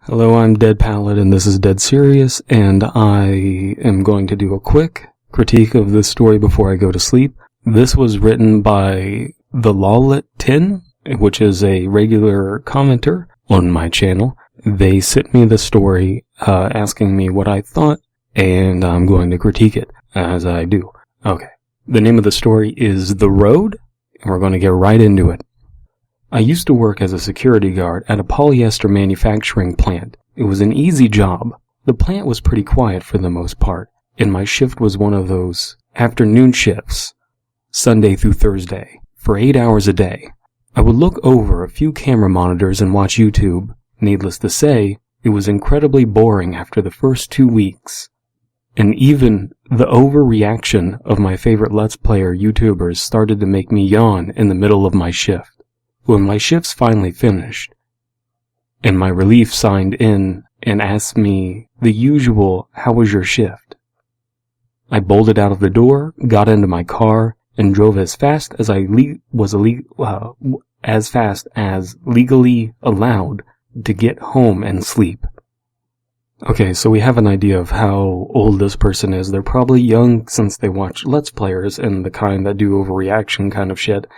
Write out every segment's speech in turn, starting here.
Hello, I'm Dead Palette, and this is Dead Serious, and I am going to do a quick critique of this story before I go to sleep. This was written by the Lawlet 10, which is a regular commenter on my channel. They sent me the story, asking me what I thought, and I'm going to critique it, as I do. Okay, the name of the story is The Road, and we're going to get right into it. I used to work as a security guard at a polyester manufacturing plant. It was an easy job. The plant was pretty quiet for the most part, and my shift was one of those afternoon shifts, Sunday through Thursday, for 8 hours a day. I would look over a few camera monitors and watch YouTube. Needless to say, it was incredibly boring after the first 2 weeks. And even the overreaction of my favorite Let's Player YouTubers started to make me yawn in the middle of my shift. When my shifts finally finished, and my relief signed in and asked me the usual, "How was your shift?" I bolted out of the door, got into my car, and drove as fast as as fast as legally allowed to get home and sleep. Okay, so we have an idea of how old this person is. They're probably young since they watch Let's Players and the kind that do overreaction kind of shit.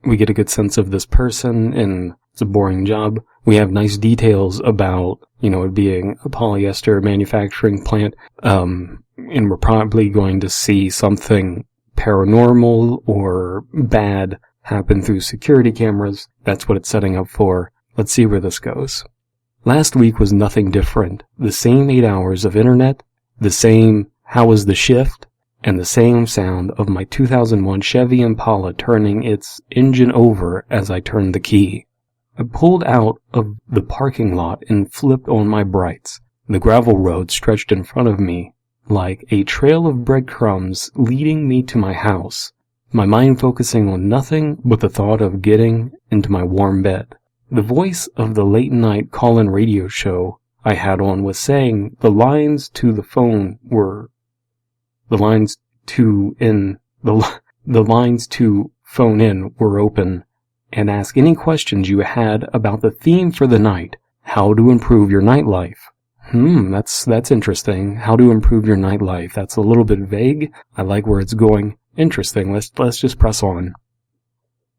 We get a good sense of this person, and it's a boring job. We have nice details about, it being a polyester manufacturing plant, and we're probably going to see something paranormal or bad happen through security cameras. That's what it's setting up for. Let's see where this goes. Last week was nothing different. The same 8 hours of internet, the same "how was the shift," and the same sound of my 2001 Chevy Impala turning its engine over as I turned the key. I pulled out of the parking lot and flipped on my brights. The gravel road stretched in front of me like a trail of breadcrumbs leading me to my house, my mind focusing on nothing but the thought of getting into my warm bed. The voice of the late-night call-in radio show I had on was saying the lines to phone in were open, and ask any questions you had about the theme for the night, how to improve your nightlife. That's interesting. How to improve your nightlife. That's a little bit vague. I like where it's going. Interesting. Let's just press on.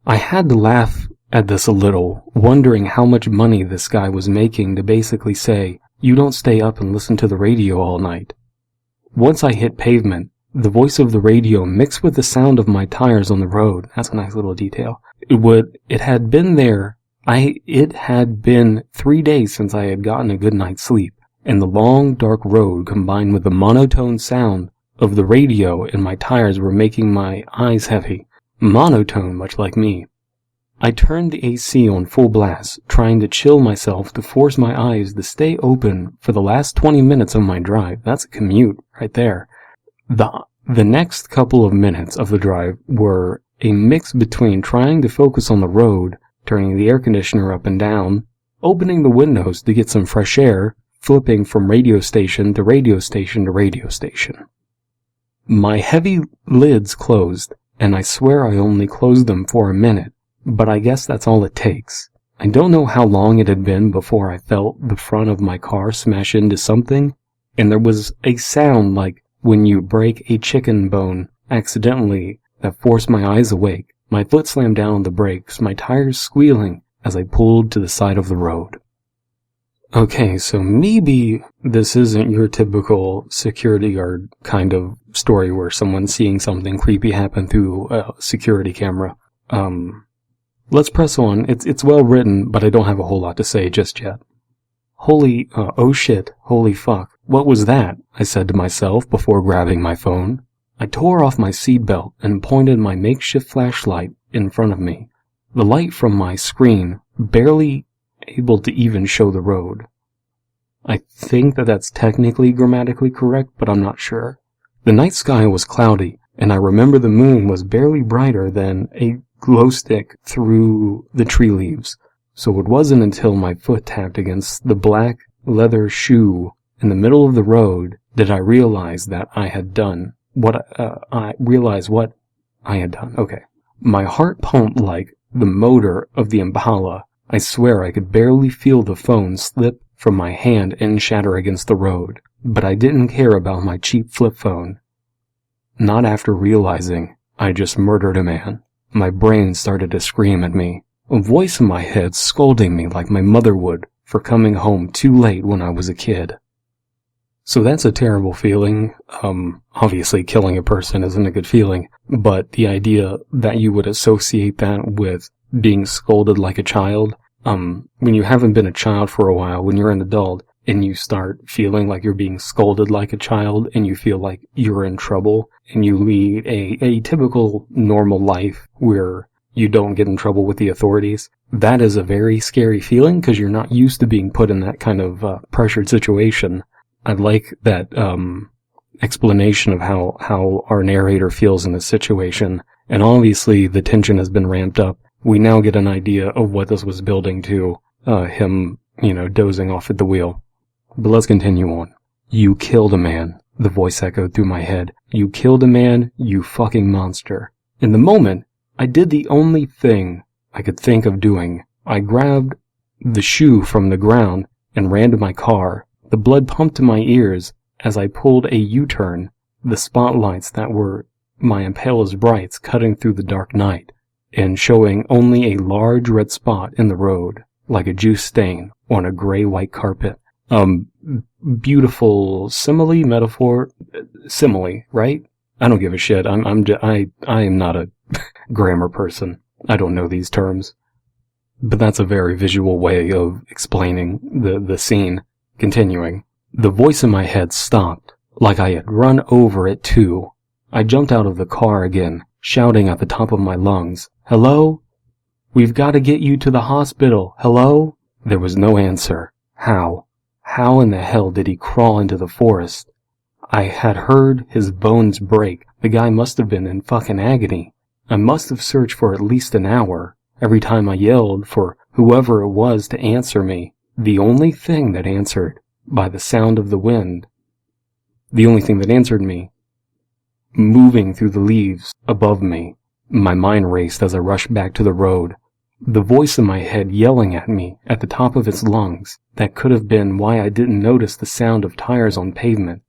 I had to laugh at this a little, wondering how much money this guy was making to basically say, "You don't stay up and listen to the radio all night." Once I hit pavement, the voice of the radio mixed with the sound of my tires on the road. That's a nice little detail. It had been 3 days since I had gotten a good night's sleep, and the long, dark road combined with the monotone sound of the radio and my tires were making my eyes heavy. Monotone, much like me. I turned the AC on full blast, trying to chill myself to force my eyes to stay open for the last 20 minutes of my drive. That's a commute right there. The next couple of minutes of the drive were a mix between trying to focus on the road, turning the air conditioner up and down, opening the windows to get some fresh air, flipping from radio station to radio station to radio station. My heavy lids closed, and I swear I only closed them for a minute. But I guess that's all it takes. I don't know how long it had been before I felt the front of my car smash into something, and there was a sound like when you break a chicken bone accidentally that forced my eyes awake. My foot slammed down on the brakes, my tires squealing as I pulled to the side of the road. Okay, so maybe this isn't your typical security guard kind of story where someone's seeing something creepy happen through a security camera. Let's press on. It's well written, but I don't have a whole lot to say just yet. Oh shit, holy fuck. What was that? I said to myself before grabbing my phone. I tore off my seatbelt and pointed my makeshift flashlight in front of me. The light from my screen barely able to even show the road. I think that's technically grammatically correct, but I'm not sure. The night sky was cloudy, and I remember the moon was barely brighter than a glow stick through the tree leaves, so it wasn't until my foot tapped against the black leather shoe in the middle of the road did I realize that I had done what I had done. Okay. My heart pumped like the motor of the Impala. I swear I could barely feel the phone slip from my hand and shatter against the road, but I didn't care about my cheap flip phone. Not after realizing I just murdered a man. My brain started to scream at me, a voice in my head scolding me like my mother would for coming home too late when I was a kid. So that's a terrible feeling. Obviously killing a person isn't a good feeling, but the idea that you would associate that with being scolded like a child, when you haven't been a child for a while, when you're an adult, and you start feeling like you're being scolded like a child, and you feel like you're in trouble, and you lead a typical normal life where you don't get in trouble with the authorities, that is a very scary feeling because you're not used to being put in that kind of pressured situation. I like that explanation of how our narrator feels in this situation, and obviously the tension has been ramped up. We now get an idea of what this was building to, him, dozing off at the wheel. But let's continue on. You killed a man, the voice echoed through my head. You killed a man, you fucking monster. In the moment, I did the only thing I could think of doing. I grabbed the shoe from the ground and ran to my car. The blood pumped to my ears as I pulled a U-turn, the spotlights that were my impala's brights cutting through the dark night and showing only a large red spot in the road, like a juice stain on a gray-white carpet. Beautiful simile, metaphor, simile, right? I don't give a shit. I am not a grammar person. I don't know these terms. But that's a very visual way of explaining the scene. Continuing. The voice in my head stopped, like I had run over it too. I jumped out of the car again, shouting at the top of my lungs, "Hello? We've got to get you to the hospital. Hello?" There was no answer. How? How in the hell did he crawl into the forest? I had heard his bones break. The guy must have been in fucking agony. I must have searched for at least an hour, every time I yelled for whoever it was to answer me. The only thing that answered, by the sound of the wind, the only thing that answered me, moving through the leaves above me. My mind raced as I rushed back to the road. The voice in my head yelling at me at the top of its lungs. That could have been why I didn't notice the sound of tires on pavement,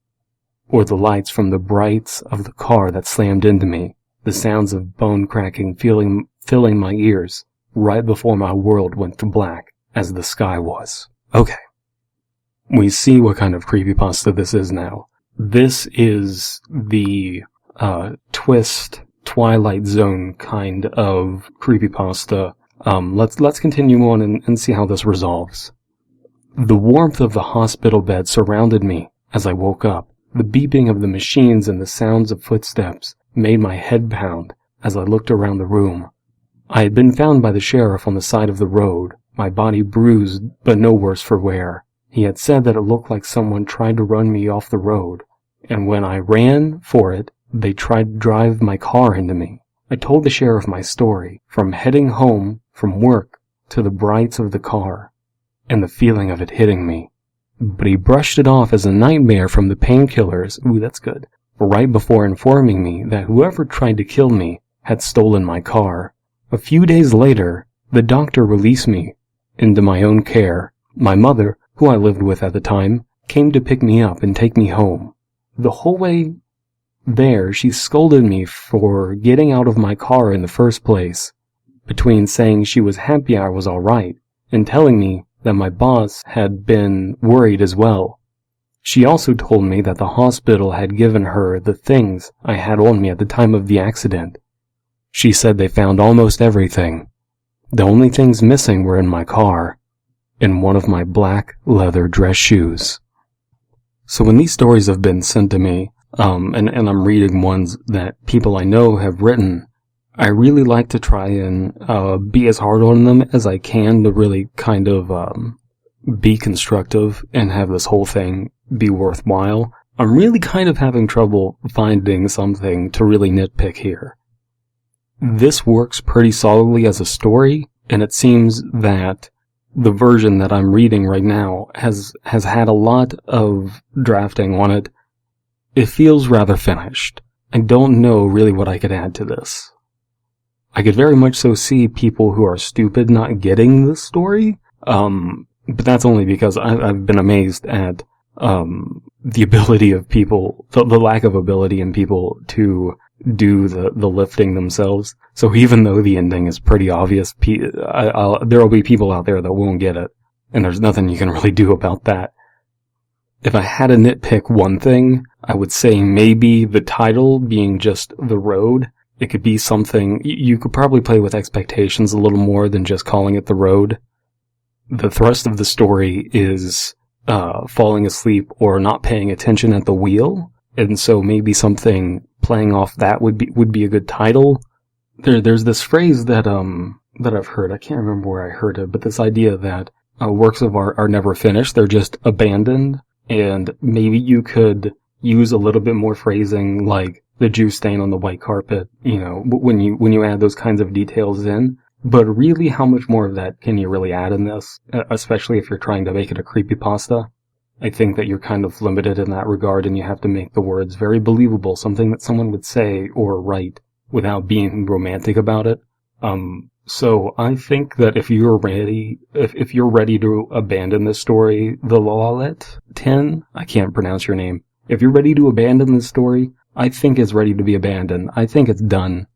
or the lights from the brights of the car that slammed into me. The sounds of bone cracking filling my ears right before my world went to black as the sky was. Okay. We see what kind of creepypasta this is now. This is the twist, Twilight Zone kind of creepypasta. Let's continue on and see how this resolves. The warmth of the hospital bed surrounded me as I woke up. The beeping of the machines and the sounds of footsteps made my head pound as I looked around the room. I had been found by the sheriff on the side of the road, my body bruised but no worse for wear. He had said that it looked like someone tried to run me off the road, and when I ran for it, they tried to drive my car into me. I told the sheriff my story, from heading home from work to the brights of the car, and the feeling of it hitting me. But he brushed it off as a nightmare from the painkillers, ooh that's good, right before informing me that whoever tried to kill me had stolen my car. A few days later, the doctor released me into my own care. My mother, who I lived with at the time, came to pick me up and take me home. The whole way there, she scolded me for getting out of my car in the first place, between saying she was happy I was alright, and telling me that my boss had been worried as well. She also told me that the hospital had given her the things I had on me at the time of the accident. She said they found almost everything. The only things missing were in my car, and one of my black leather dress shoes. So when these stories have been sent to me, and I'm reading ones that people I know have written, I really like to try and be as hard on them as I can to really kind of be constructive and have this whole thing be worthwhile. I'm really kind of having trouble finding something to really nitpick here. This works pretty solidly as a story, and it seems that the version that I'm reading right now has had a lot of drafting on it. It feels rather finished. I don't know really what I could add to this. I could very much so see people who are stupid not getting this story. But that's only because I've been amazed at the ability of people, the lack of ability in people to do the lifting themselves. So even though the ending is pretty obvious, there will be people out there that won't get it, and there's nothing you can really do about that. If I had to nitpick one thing, I would say maybe the title being just The Road. It could be something, you could probably play with expectations a little more than just calling it The Road. The thrust of the story is falling asleep or not paying attention at the wheel, and so maybe something playing off that would be a good title. There's this phrase that I've heard. I can't remember where I heard it, but this idea that works of art are never finished; they're just abandoned. And maybe you could use a little bit more phrasing, like the juice stain on the white carpet. When you add those kinds of details in. But really, how much more of that can you really add in this, especially if you're trying to make it a creepypasta? I think that you're kind of limited in that regard, and you have to make the words very believable, something that someone would say or write without being romantic about it. So I think that if you're ready to abandon this story, the Lalet 10, I can't pronounce your name. If you're ready to abandon this story, I think it's ready to be abandoned. I think it's done.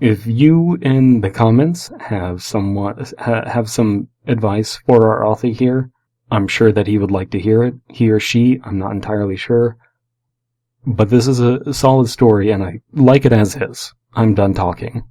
If you in the comments have some advice for our author here, I'm sure that he would like to hear it. He or she, I'm not entirely sure. But this is a solid story, and I like it as is. I'm done talking.